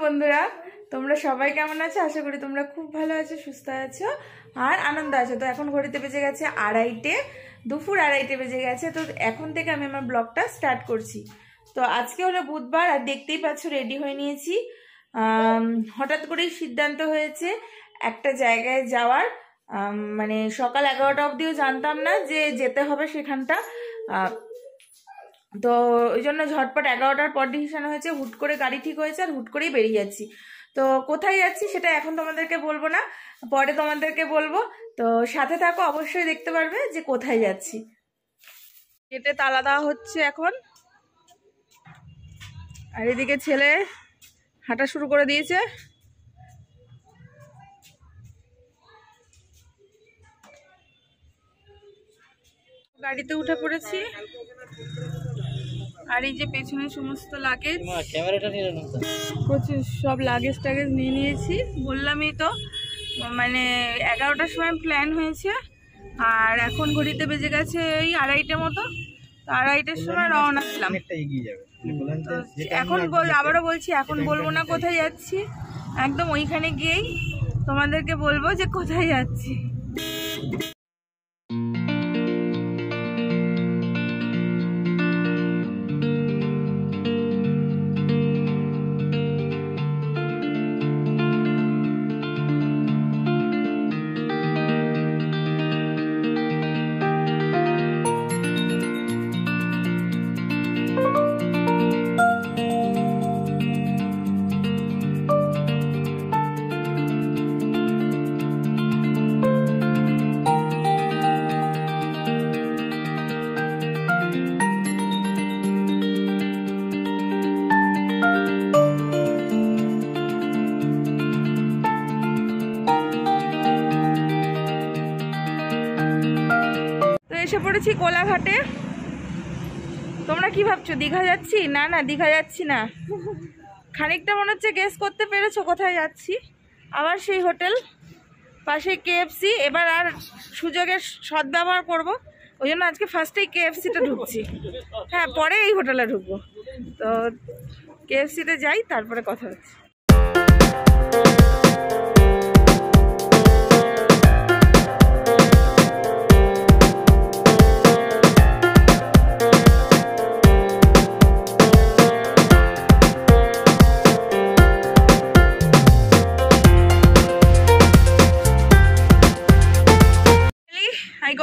বন্ধুরা, তোমরা সবাই কেমন আছো? আশা করি তোমরা খুব ভালো আছো, সুস্থ আছো আর আনন্দ আছো। তো এখন ঘড়িতে বেজে গেছে 2:30, দুপুর 2:30 বেজে গেছে। তো এখন থেকে আমি আমার ব্লগটা স্টার্ট করছি। তো আজকে হলো বুধবার আর দেখতেই পাচ্ছ রেডি হয়ে নিয়েছি। হঠাৎ করেই সিদ্ধান্ত হয়েছে একটা জায়গায় যাওয়ার। মানে সকাল 11টা অবধিও জানতাম না যে যেতে হবে সেখানটা। তো ওই জন্য ঝটপট 11টার পর ডিসিশন হয়েছে, হুট করে গাড়ি ঠিক হয়েছে আর হুট করেই বেরিয়ে যাচ্ছি। তো কোথায় যাচ্ছি সেটা এখন তোমাদেরকে বলবো না, পরে তোমাদেরকে বলবো। তো সাথে থাকো, অবশ্যই দেখতে পারবে যে কোথায় যাচ্ছি। গেটে তালা দেওয়া হচ্ছে এখন, আর এদিকে ছেলে হাঁটা শুরু করে দিয়েছে। গাড়িতে উঠে পড়েছি, আর এই যে পেছনে সমস্ত লাগেজ, প্রচুর সব লাগেজ টাগেজ নিয়ে নিয়েছি। বললামই তো, মানে 11টার সময় প্ল্যান হয়েছে আর এখন ঘড়িতে বেজে গেছে এই 2:30 মতো। তো 2:30টার সময় রওনা দিলাম। এখন আবারও বলছি, এখন বলবো না কোথায় যাচ্ছি, একদম ওইখানে গিয়েই তোমাদেরকে বলবো যে কোথায় যাচ্ছি। এসে পড়েছি কোলাঘাটে। তোমরা কি ভাবছো দীঘা যাচ্ছি? না না, দীঘা যাচ্ছি না। খানিকটা মনে হচ্ছে গেস করতে পেরেছো কোথায় যাচ্ছি। আবার সেই হোটেল, পাশে KFC। এবার আর সুযোগের সদ্ব্যবহার করব, ওই জন্য আজকে ফার্স্টেই KFCতে ঢুকছি। হ্যাঁ, পরে এই হোটেলে ঢুকবো। তো KFCতে যাই, তারপরে কথা হচ্ছে।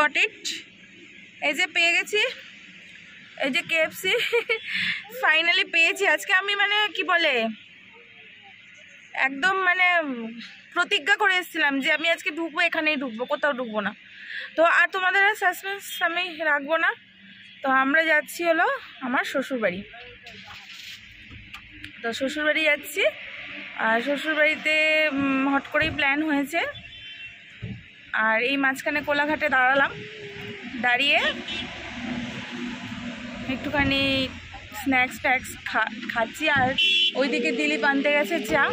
গট ইট, এই যে পেয়ে গেছি, এই যে KFC ফাইনালি পেয়েছি আজকে। আমি মানে কি বলে, একদম মানে প্রতিজ্ঞা করে এসেছিলাম যে আমি আজকে ঢুকবো, এখানেই ঢুকবো, কোথাও ঢুকবো না। তো আর তোমাদের সাসপেন্স আমি রাখবো না। তো আমরা যাচ্ছি হলো আমার শ্বশুরবাড়ি। তো শ্বশুরবাড়ি যাচ্ছি, আর শ্বশুরবাড়িতে হট করেই প্ল্যান হয়েছে। আর এই মাঝখানে কোলাঘাটে দাঁড়ালাম, দাঁড়িয়ে একটুখানি স্ন্যাক্স ট্যাক্স খাচ্ছি। আর ওইদিকে দিলীপ আনতে গেছে চা,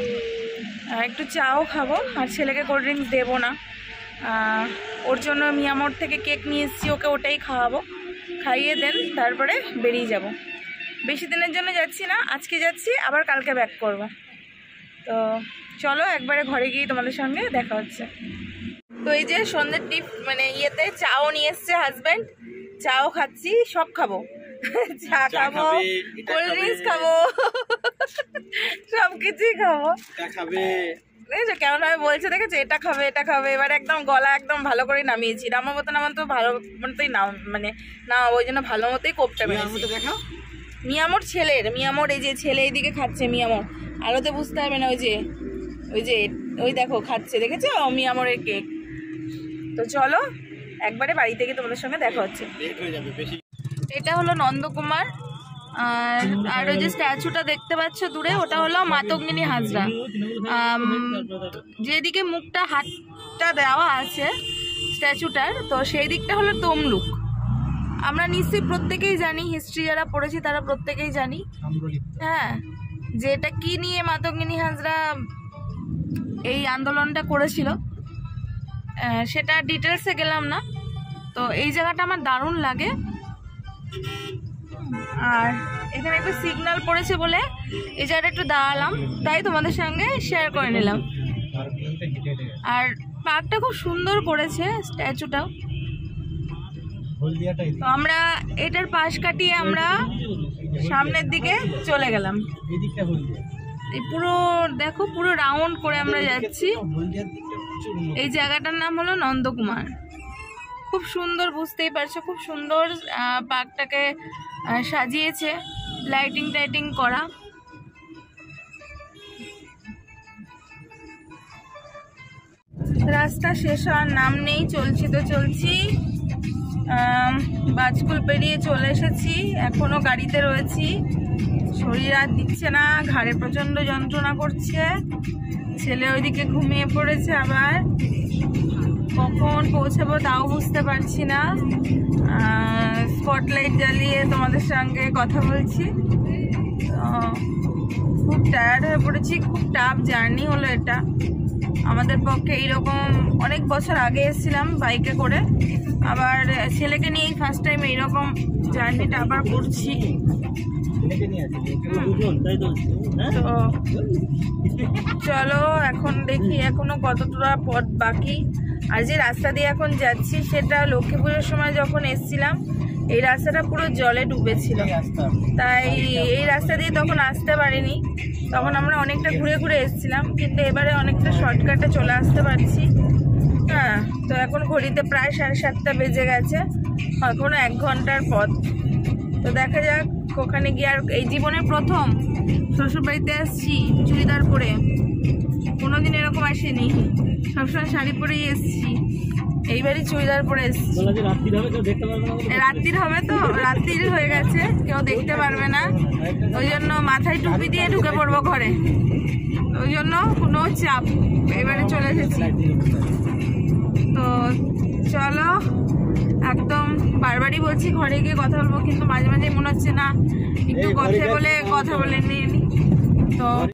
একটু চাও খাবো। আর ছেলেকে কোল্ড ড্রিঙ্কস দেবো না, ওর জন্য মিয়ামোর থেকে কেক নিয়ে এসেছি, ওকে ওটাই খাওয়াবো। খাইয়ে দেন তারপরে বেরিয়ে যাব। বেশি দিনের জন্য যাচ্ছি না, আজকে যাচ্ছি, আবার কালকে ব্যাক করব। তো চলো একবারে ঘরে গিয়ে তোমাদের সঙ্গে দেখা হচ্ছে। তো এই যে সন্ধ্যের টিপ মানে ইয়েতে চাও নিয়ে এসছে হাজব্যান্ড, চাও খাচ্ছি, সব খাবো। চা খাবো, কোল্ড ড্রিঙ্কস খাবো, সবকিছুই খাবো। দেখেছো কেমন ভাবে বলছে, দেখেছো এটা খাবে এটা খাবে। এবার একদম গলা একদম ভালো করে নামিয়েছি, নামাবো নামান তো ভালো মতোই নাম মানে না, ওই জন্য ভালো মতোই কোপটা মেরেছি। মিয়ামোর ছেলের, মিয়ামোর এই যে ছেলে এইদিকে খাচ্ছে, মিয়ামোর আলোতে বুঝতে হবে না। ওই দেখো খাচ্ছে, দেখেছো মিয়ামোরের কেক। তো চলো একবারে বাড়ি থেকে তোমাদের সঙ্গে দেখা হচ্ছে। এটা হলো নন্দকুমার, আর ওই যে স্ট্যাচুটা দেখতে পাচ্ছ দূরে, ওটা হলো মাতঙ্গিনী হাজরা। যেদিকে মুখটা হাতটা দেওয়া আছে স্ট্যাচুটার, তো সেই দিকটা হলো তমলুক। আমরা নিশ্চয়ই প্রত্যেকেই জানি, হিস্ট্রি যারা পড়েছি তারা প্রত্যেকেই জানি, হ্যাঁ, যে এটা কি নিয়ে মাতঙ্গিনী হাজরা এই আন্দোলনটা করেছিল, সেটা ডিটেলসে গেলাম না। তো এই জায়গাটা আমার দারুণ লাগে। আর এখানে একটু সিগন্যাল পড়েছে বলে এই জায়গাটা একটু দাঁড়ালাম, তাই তোমাদের সঙ্গে শেয়ার করে নিলাম। আর পার্কটা খুব সুন্দর করেছে, স্ট্যাচুটাও। তো আমরা এটার পাশ কাটিয়ে আমরা সামনের দিকে চলে গেলাম। এই পুরো দেখো, পুরো রাউন্ড করে আমরা যাচ্ছি। এই জায়গাটার নাম হলো নন্দকুমার। খুব সুন্দর, বুঝতেই পারছো, খুব সুন্দর পার্কটাকে সাজিয়েছে, লাইটিং টাইটিং করা। রাস্তা শেষ হওয়ার নাম নেই, চলছি তো চলছি। বাজকুল পেরিয়ে চলে এসেছি, এখনো গাড়িতে রয়েছি। শরীর আর দিচ্ছে না, ঘাড়ে প্রচন্ড যন্ত্রণা করছে। ছেলে ওইদিকে ঘুমিয়ে পড়েছে, আবার কখন পৌঁছাবো তাও বুঝতে পারছি না। স্পটলাইট জ্বালিয়ে তোমাদের সঙ্গে কথা বলছি। খুব টায়ার্ড হয়ে পড়েছি, খুব টাফ জার্নি হলো এটা আমাদের পক্ষে। এইরকম অনেক বছর আগে এসেছিলাম বাইকে করে, আবার ছেলেকে নিয়েই ফার্স্ট টাইম এইরকম জার্নিটা আবার করছি। তো চলো এখন দেখি এখনো কতটা পথ বাকি। আর যে রাস্তা দিয়ে এখন যাচ্ছি সেটা লক্ষ্মী পুজোর সময় যখন এসছিলাম এই রাস্তাটা পুরো জলে ডুবেছিল, তাই এই রাস্তা দিয়ে তখন আসতে পারিনি। তখন আমরা অনেকটা ঘুরে ঘুরে এসেছিলাম, কিন্তু এবারে অনেকটা শর্টকাটে চলে আসতে পারছি। হ্যাঁ, তো এখন ঘড়িতে প্রায় 7:30 বেজে গেছে, এখনো 1 ঘন্টার পথ। তো দেখা যাক ওখানে গিয়ে। আর এই জীবনের প্রথম শ্বশুরবাড়িতে আসছি চুড়িদার পরে, কোনোদিন এরকম আসেনি, সবসময় শাড়ি পরেই এসছি, এইবারই চুড়িদার পরে এসছি। রাত্রির হবে তো, রাত্রির হয়ে গেছে, কেউ দেখতে পারবে না, ওই জন্য মাথায় টুপি দিয়ে ঢুকে পড়বো ঘরে, ওই জন্য কোনো চাপ। এবারে চলে এসেছি। তো চলো, একদম বারবারই বলছি ঘরে গিয়ে কথা বলবো, কিন্তু মাঝে মাঝে মনে হচ্ছে না একটু কথা বলে নিয়ে নি।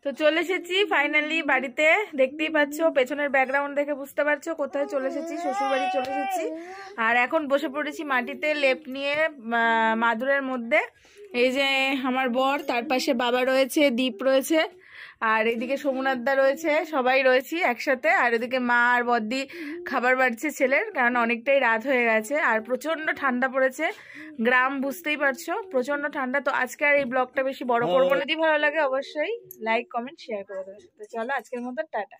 তো চলে এসেছি ফাইনালি বাড়িতে। দেখতেই পাচ্ছ, পেছনের ব্যাকগ্রাউন্ড দেখে বুঝতে পারছো কোথায় চলে এসেছি, শ্বশুর বাড়ি চলে এসেছি। আর এখন বসে পড়েছি মাটিতে লেপ নিয়ে মাদুরের মধ্যে। এই যে আমার বর, তার পাশে বাবা রয়েছে, দীপ রয়েছে, আর এদিকে সোমনাথদা রয়েছে, সবাই রয়েছি একসাথে। আর এদিকে মা আর বদ্দি খাবার বাড়ছে ছেলের, কারণ অনেকটাই রাত হয়ে গেছে। আর প্রচন্ড ঠান্ডা পড়েছে, গ্রাম বুঝতেই পারছো, প্রচন্ড ঠান্ডা। তো আজকে আর এই ব্লগটা বেশি বড় করবো না, যদি ভালো লাগে অবশ্যই লাইক কমেন্ট শেয়ার করে দেবে। তো চলো আজকের মতো টাটা।